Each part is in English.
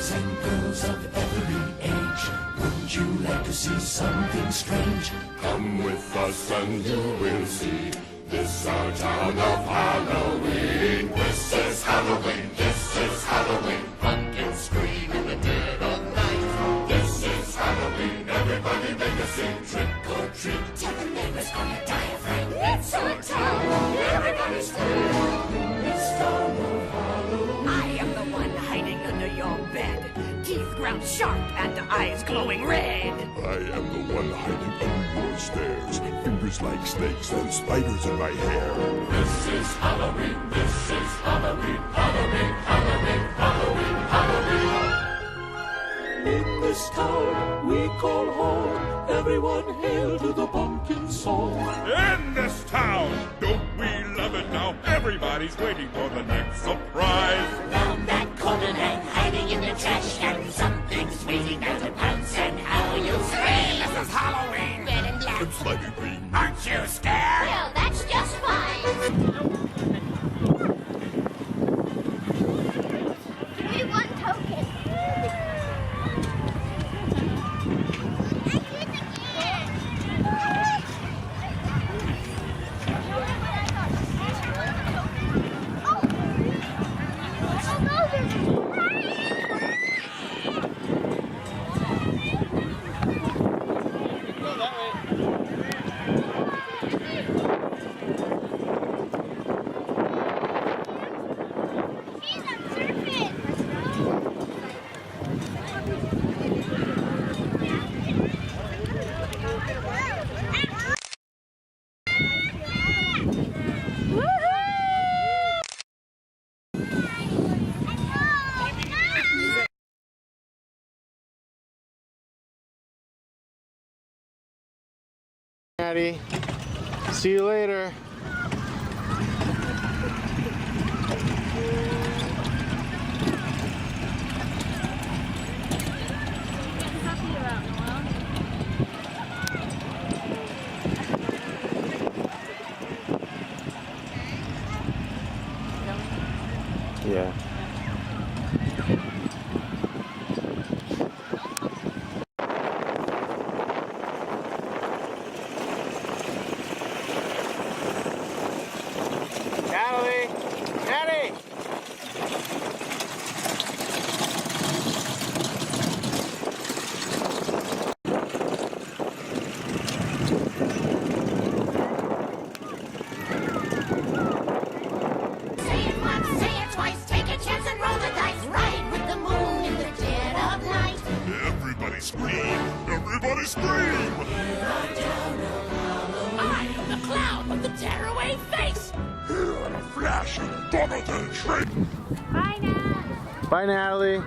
boys and girls of every age, wouldn't you like to see something strange? Come with us and you will see. This our town of Halloween. This is Halloween. This is Halloween. Pumpkins scream in the dead of night. This is Halloween. Everybody make a scene. Trick or treat. Tell the neighbors on your diaphragm. It's our town. Everybody scream. This town of Halloween. I am the one hiding under your bed. Teeth ground sharp and eyes glowing red. I am the one hiding under your stairs. Fingers like snakes and spiders in my hair. This is Halloween. This is Halloween. Halloween. Halloween. Halloween. Halloween. In this town we call home. Everyone hail to the pumpkin song. In this town, don't we love it now? Everybody's waiting for the next surprise. Found that coat and hang hiding in the trash can. Something's waiting there to pounce and how you scream. This is Halloween. Red and black. And slimy green. Aren't you scared? Well, that's just fine. Give me one token. Maddie, see you later. Yeah. Natalie! Natty! Say it once, say it twice. Take a chance and roll the dice. Ride with the moon in the dead of night. Everybody scream. Everybody scream. I am the clown with the tearaway face. Here in a flash of Donovan Train. Bye now. Bye, Natalie.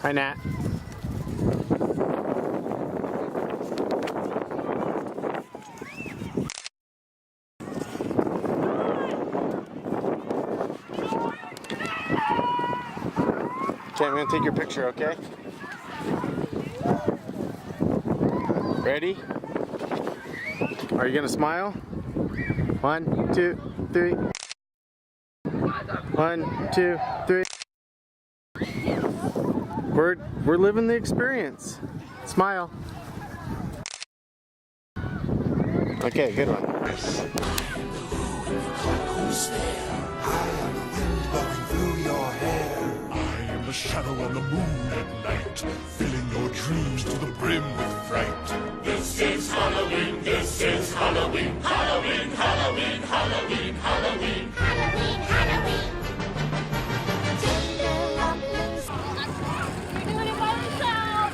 Hi, Nat. Okay, I'm gonna take your picture, okay? Ready? Are you gonna smile? 1, 2, 3. 1, 2, 3. We're living the experience. Smile. Okay, good one. Who's there? I am the wind blowing through your hair. I am the shadow on the moon at night, filling your dreams to the brim with fright. This is Halloween. This is Halloween. Halloween. Halloween. Halloween. Halloween. Halloween, Halloween. You're doing it by yourself.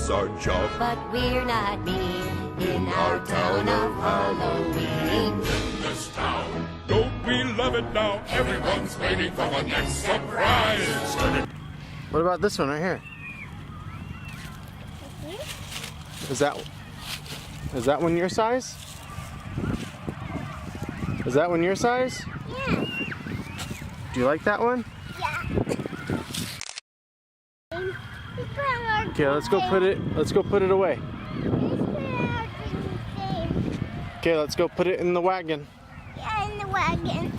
That's our job. But we're not mean in our town of Halloween. In this town, Don't we love it now? everyone's waiting for the next surprise. What about this one right here? Is that one your size? Is that one your size? Yeah. Do you like that one? Yeah. Okay, let's go put it away. Okay, let's go put it in the wagon. Yeah, in the wagon.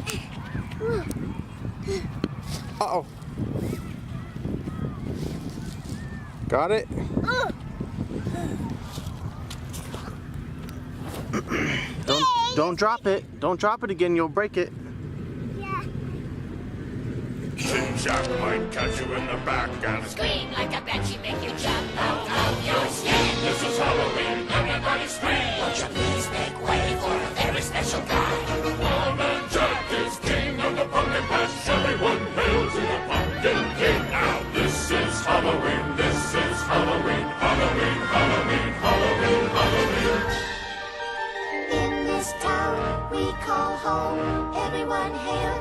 Uh-oh. Got it? Don't drop it. Don't drop it again, you'll break it. Yeah. Jack might catch you in the back and Scream like a banshee, make you jump out of your skin. this is Halloween, everybody scream. Won't you please make way for a very special guy? Lawman Jack is king of the pumpkin patch. Everyone hail to the pumpkin king. Now this is Halloween, this is Halloween, Halloween, Halloween, Halloween, Halloween. In this town we call home, everyone hail